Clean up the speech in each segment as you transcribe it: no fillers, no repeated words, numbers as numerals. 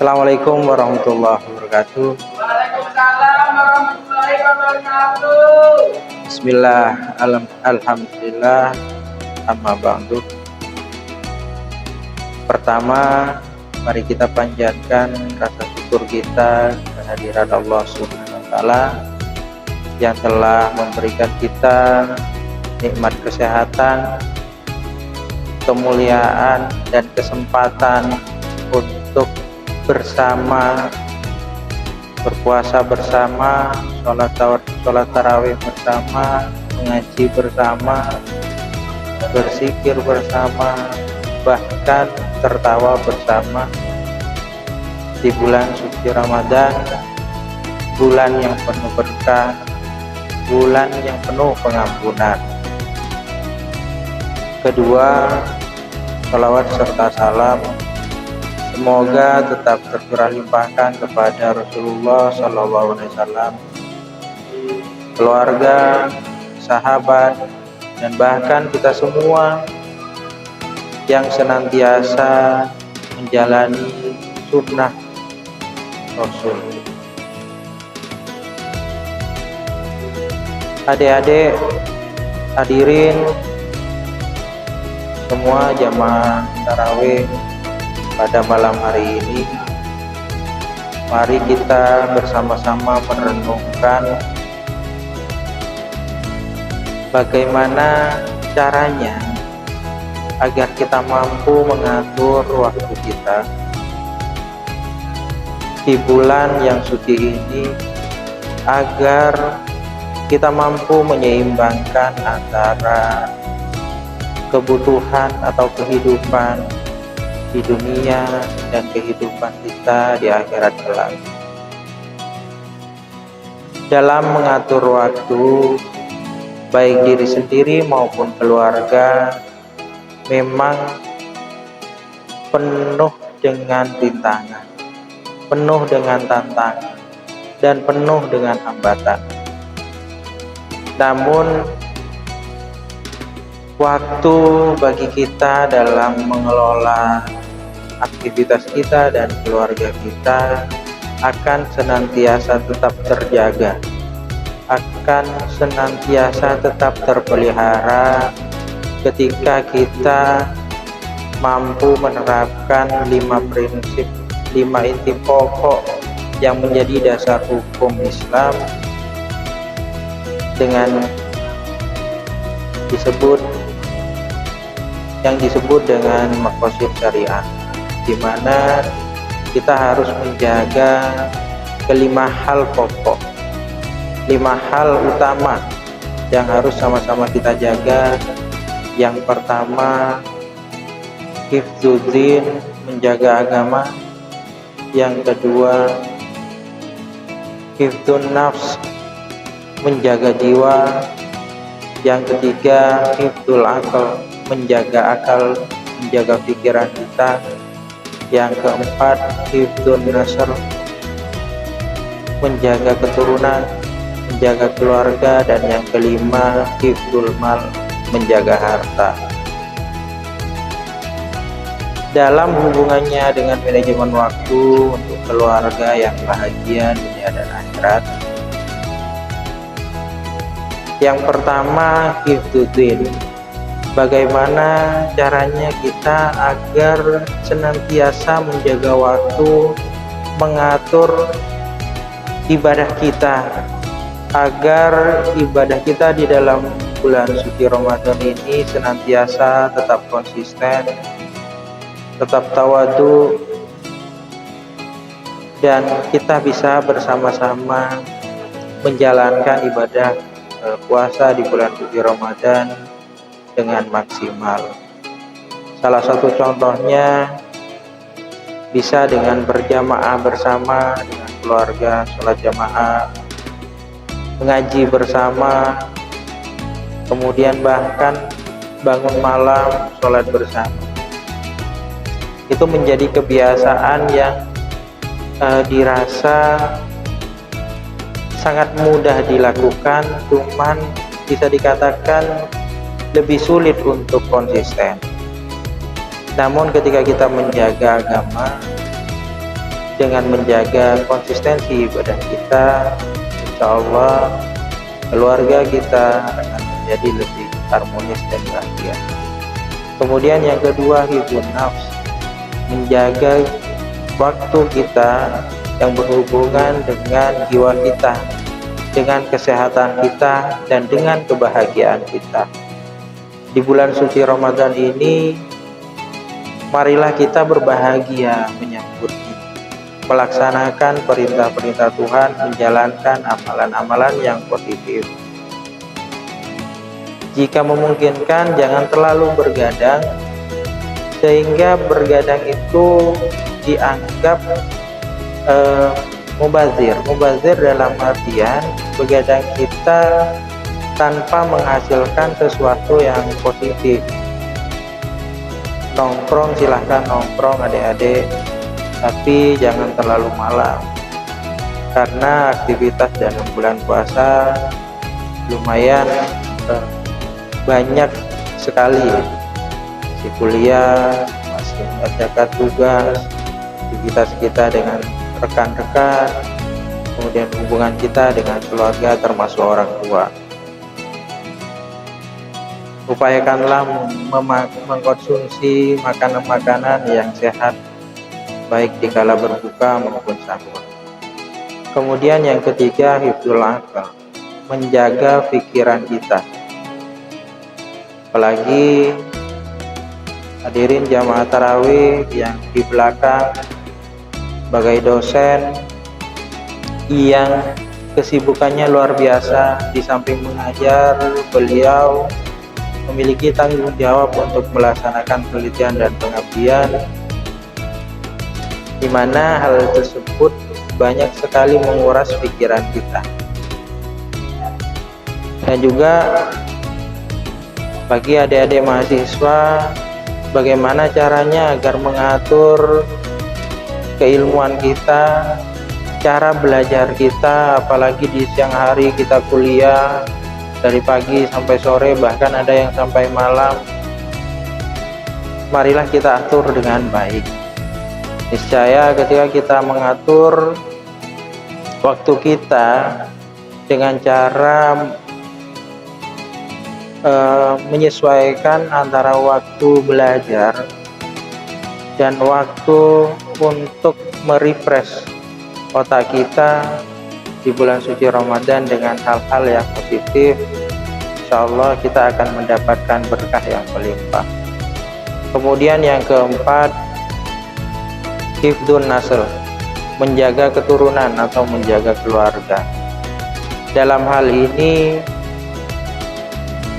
Assalamualaikum warahmatullahi wabarakatuh. Waalaikumsalam warahmatullahi wabarakatuh. Bismillah, alhamdulillah, amma ba'du. Pertama, mari kita panjatkan rasa syukur kita kehadirat Allah Subhanahu wa taala yang telah memberikan kita nikmat kesehatan, kemuliaan dan kesempatan untuk bersama, berpuasa bersama, sholat tarawih bersama, mengaji bersama, berzikir bersama, bahkan tertawa bersama di bulan suci Ramadan, bulan yang penuh berkah, bulan yang penuh pengampunan. Kedua, salawat serta salam semoga tetap tercurah limpahkan kepada Rasulullah SAW, keluarga, sahabat, dan bahkan kita semua yang senantiasa menjalani sunnah Rasul. Adik-adik, hadirin semua jamaah tarawih pada malam hari ini, mari kita bersama-sama merenungkan bagaimana caranya agar kita mampu mengatur waktu kita di bulan yang suci ini, agar kita mampu menyeimbangkan antara kebutuhan atau kehidupan di dunia dan kehidupan kita di akhirat kelak. Dalam mengatur waktu, baik diri sendiri maupun keluarga, memang penuh dengan rintangan, penuh dengan tantangan, dan penuh dengan hambatan. Namun waktu bagi kita dalam mengelola aktivitas kita dan keluarga kita akan senantiasa tetap terjaga, akan senantiasa tetap terpelihara ketika kita mampu menerapkan 5 prinsip, 5 inti pokok yang menjadi dasar hukum Islam dengan yang disebut dengan maqasid syariah, di mana kita harus menjaga kelima hal pokok, 5 hal utama yang harus sama-sama kita jaga. Yang pertama, hifdzuddin, menjaga agama. Yang kedua, hifdzun nafs, menjaga jiwa. Yang ketiga, hifdzul aql, menjaga akal, menjaga pikiran kita. Yang keempat, hifdzun nasr, menjaga keturunan, menjaga keluarga. Dan yang kelima, hifdzul mal, menjaga harta. Dalam hubungannya dengan manajemen waktu untuk keluarga yang bahagia dunia dan akhirat, yang pertama, hifdzuddin. Bagaimana caranya kita agar senantiasa menjaga waktu, mengatur ibadah kita, agar ibadah kita di dalam bulan suci Ramadan ini senantiasa tetap konsisten, tetap tawadu, dan kita bisa bersama-sama menjalankan ibadah puasa di bulan suci Ramadan dengan maksimal. Salah satu contohnya bisa dengan berjamaah bersama dengan keluarga, sholat jamaah, mengaji bersama, kemudian bahkan bangun malam sholat bersama. Itu menjadi kebiasaan yang dirasa sangat mudah dilakukan, cuman bisa dikatakan lebih sulit untuk konsisten. Namun ketika kita menjaga agama dengan menjaga konsistensi ibadah kita, insya Allah keluarga kita akan menjadi lebih harmonis dan bahagia. Kemudian yang kedua, hifdzun nafs, menjaga waktu kita yang berhubungan dengan jiwa kita, dengan kesehatan kita, dan dengan kebahagiaan kita. Di bulan suci Ramadan ini, marilah kita berbahagia menyambutnya, melaksanakan perintah-perintah Tuhan, menjalankan amalan-amalan yang positif. Jika memungkinkan, jangan terlalu bergadang, sehingga bergadang itu dianggap mubazir. Mubazir dalam artian begadang kita tanpa menghasilkan sesuatu yang positif. Nongkrong silahkan nongkrong adik-adik, tapi jangan terlalu malam, karena aktivitas dalam bulan puasa lumayan banyak sekali, masih kuliah, masih mengerjakan tugas, aktivitas kita dengan rekan-rekan, kemudian hubungan kita dengan keluarga termasuk orang tua. Upayakanlah mengkonsumsi makanan-makanan yang sehat, baik dikala berbuka maupun sahur. Kemudian yang ketiga, hifdzul aqal, menjaga pikiran kita. Apalagi hadirin jamaah tarawih yang di belakang sebagai dosen yang kesibukannya luar biasa. Di samping mengajar, beliau memiliki tanggung jawab untuk melaksanakan penelitian dan pengabdian, di mana hal tersebut banyak sekali menguras pikiran kita. Dan juga bagi adik-adik mahasiswa, bagaimana caranya agar mengatur keilmuan kita, cara belajar kita, apalagi di siang hari kita kuliah dari pagi sampai sore, bahkan ada yang sampai malam. Marilah kita atur dengan baik. Niscaya ketika kita mengatur waktu kita dengan cara menyesuaikan antara waktu belajar dan waktu untuk merefresh otak kita di bulan suci Ramadan dengan hal-hal yang positif, insya Allah kita akan mendapatkan berkah yang melimpah. Kemudian yang keempat, hifdzun nasl, menjaga keturunan atau menjaga keluarga. Dalam hal ini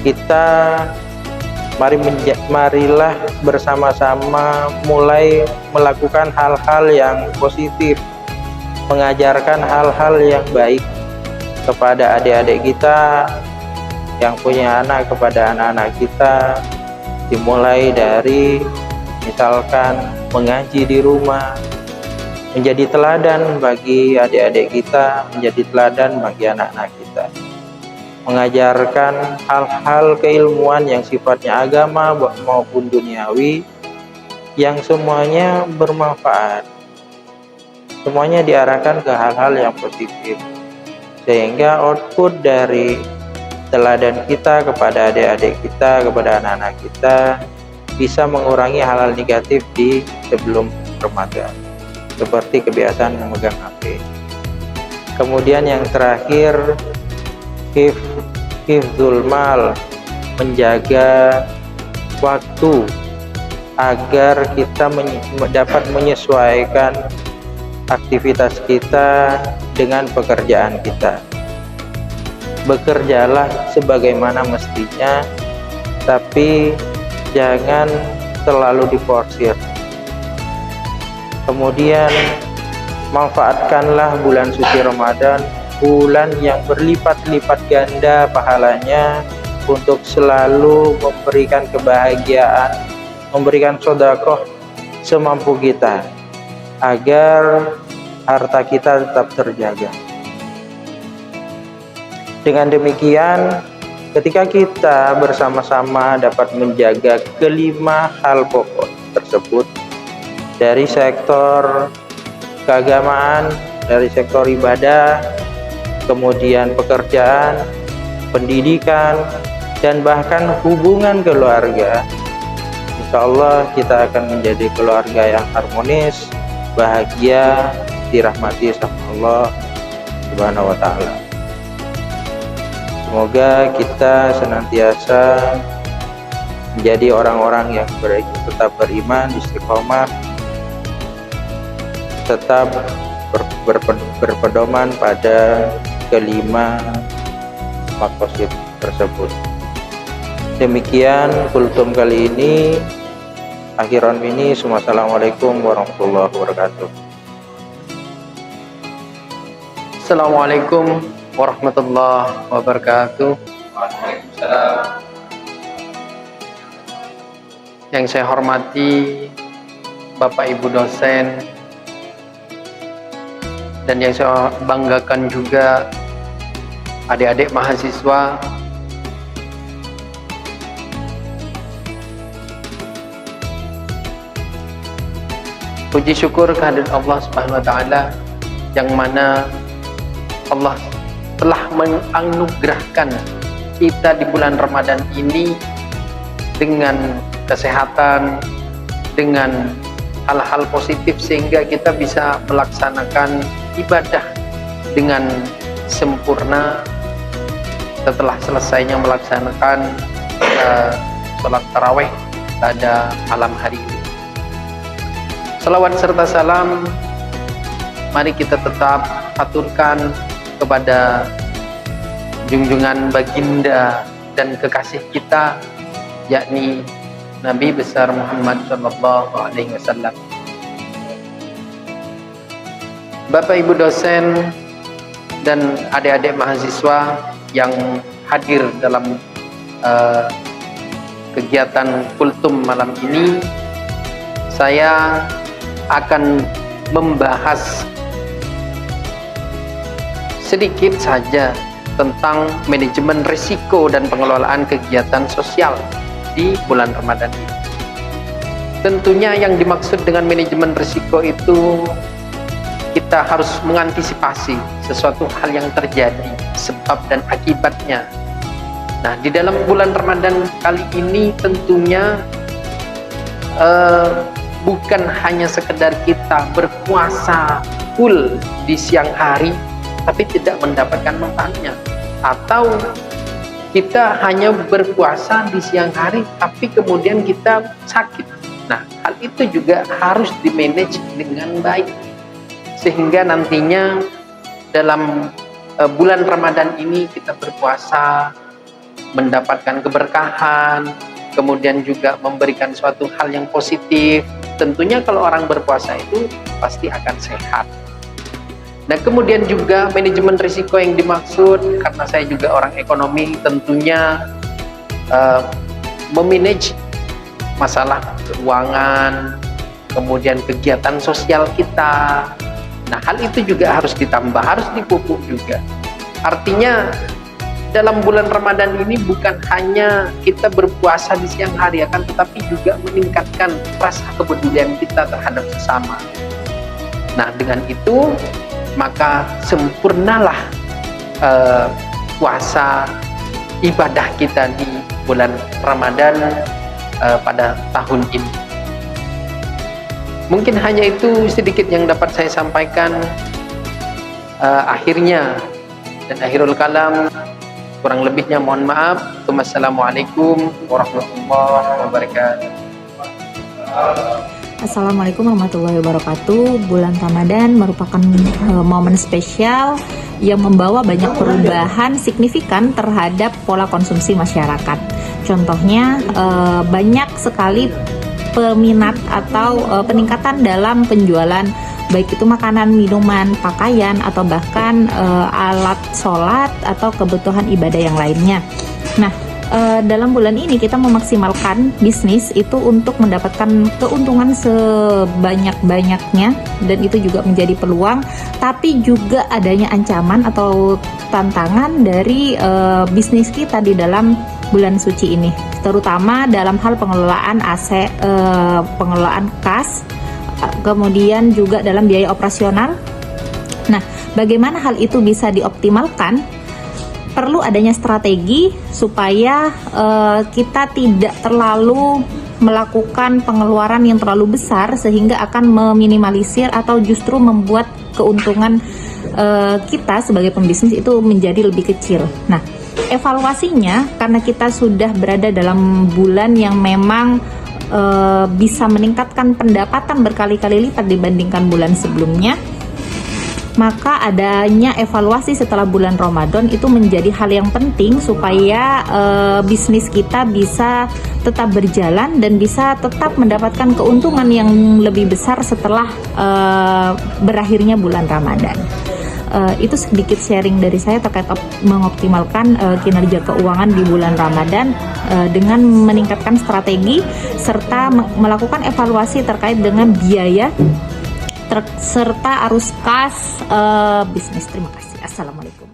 kita marilah bersama-sama mulai melakukan hal-hal yang positif, mengajarkan hal-hal yang baik kepada adik-adik kita yang punya anak, kepada anak-anak kita, dimulai dari misalkan mengaji di rumah, menjadi teladan bagi adik-adik kita, menjadi teladan bagi anak-anak kita, mengajarkan hal-hal keilmuan yang sifatnya agama maupun duniawi yang semuanya bermanfaat. Semuanya diarahkan ke hal-hal yang positif, sehingga output dari teladan kita kepada adik-adik kita, kepada anak-anak kita, bisa mengurangi hal-hal negatif di sebelum Ramadan, seperti kebiasaan memegang HP. Kemudian yang terakhir, hifdzul mal, menjaga waktu agar kita dapat menyesuaikan aktivitas kita dengan pekerjaan kita. Bekerjalah sebagaimana mestinya, tapi jangan terlalu diforsir. Kemudian manfaatkanlah bulan suci Ramadan, bulan yang berlipat-lipat ganda pahalanya, untuk selalu memberikan kebahagiaan, memberikan sedekah semampu kita, agar harta kita tetap terjaga. Dengan demikian, ketika kita bersama-sama dapat menjaga kelima hal pokok tersebut, dari sektor keagamaan, dari sektor ibadah, kemudian pekerjaan, pendidikan, dan bahkan hubungan keluarga. Insya Allah kita akan menjadi keluarga yang harmonis, bahagia, dirahmati sama Allah Subhanahu wa Ta'ala. Semoga kita senantiasa menjadi orang-orang yang tetap beriman, istiqomah, tetap berpedoman pada kelima maqasid tersebut. Demikian kultum kali ini. Akhiran ini, wassalamualaikum warahmatullahi wabarakatuh. Assalamualaikum warahmatullahi wabarakatuh. Waalaikumsalam. Yang saya hormati Bapak Ibu dosen, dan yang saya banggakan juga adik-adik mahasiswa. Puji syukur kehadirat Allah Subhanahu wa Ta'ala, yang mana Allah telah menganugerahkan kita di bulan Ramadan ini dengan kesehatan, dengan hal-hal positif, sehingga kita bisa melaksanakan ibadah dengan sempurna setelah selesainya melaksanakan sholat tarawih pada malam hari ini. Salawat serta salam mari kita tetap aturkan kepada junjungan baginda dan kekasih kita, yakni Nabi besar Muhammad Sallallahu Alaihi Wasallam. Bapak Ibu dosen dan adik-adik mahasiswa yang hadir dalam kegiatan kultum malam ini, saya akan membahas sedikit saja tentang manajemen risiko dan pengelolaan kegiatan sosial di bulan Ramadan ini. Tentunya yang dimaksud dengan manajemen risiko itu, kita harus mengantisipasi sesuatu hal yang terjadi, sebab dan akibatnya. Nah, di dalam bulan Ramadan kali ini tentunya bukan hanya sekedar kita berpuasa full di siang hari tapi tidak mendapatkan manfaatnya, atau kita hanya berpuasa di siang hari tapi kemudian kita sakit. Nah, hal itu juga harus dimanage dengan baik, sehingga nantinya dalam bulan Ramadan ini kita berpuasa mendapatkan keberkahan, kemudian juga memberikan suatu hal yang positif. Tentunya kalau orang berpuasa itu pasti akan sehat. Nah, kemudian juga manajemen risiko yang dimaksud, karena saya juga orang ekonomi, tentunya memanage masalah keuangan, kemudian kegiatan sosial kita. Nah, hal itu juga harus ditambah, harus dipupuk juga. Artinya dalam bulan Ramadan ini bukan hanya kita berpuasa di siang hari, akan tetapi juga meningkatkan rasa kepedulian kita terhadap sesama. Nah, dengan itu maka sempurnalah puasa ibadah kita di bulan Ramadan pada tahun ini. Mungkin hanya itu sedikit yang dapat saya sampaikan. Akhirnya dan akhirul kalam, kurang lebihnya mohon maaf. Wassalamualaikum warahmatullahi wabarakatuh. Assalamualaikum warahmatullahi wabarakatuh. Bulan Ramadan merupakan momen spesial yang membawa banyak perubahan signifikan terhadap pola konsumsi masyarakat. Contohnya banyak sekali peminat atau peningkatan dalam penjualan, baik itu makanan, minuman, pakaian, atau bahkan alat sholat atau kebutuhan ibadah yang lainnya. Nah, dalam bulan ini kita memaksimalkan bisnis itu untuk mendapatkan keuntungan sebanyak-banyaknya, dan itu juga menjadi peluang, tapi juga adanya ancaman atau tantangan dari bisnis kita di dalam bulan suci ini, terutama dalam hal pengelolaan aset, pengelolaan kas, kemudian juga dalam biaya operasional. Nah, bagaimana hal itu bisa dioptimalkan? Perlu adanya strategi supaya kita tidak terlalu melakukan pengeluaran yang terlalu besar sehingga akan meminimalisir atau justru membuat keuntungan kita sebagai pembisnis itu menjadi lebih kecil. Nah, evaluasinya karena kita sudah berada dalam bulan yang memang bisa meningkatkan pendapatan berkali-kali lipat dibandingkan bulan sebelumnya, maka adanya evaluasi setelah bulan Ramadan itu menjadi hal yang penting supaya bisnis kita bisa tetap berjalan dan bisa tetap mendapatkan keuntungan yang lebih besar setelah berakhirnya bulan Ramadan. Itu sedikit sharing dari saya terkait mengoptimalkan kinerja keuangan di bulan Ramadan dengan meningkatkan strategi serta melakukan evaluasi terkait dengan biaya serta arus kas bisnis. Terima kasih. Assalamualaikum.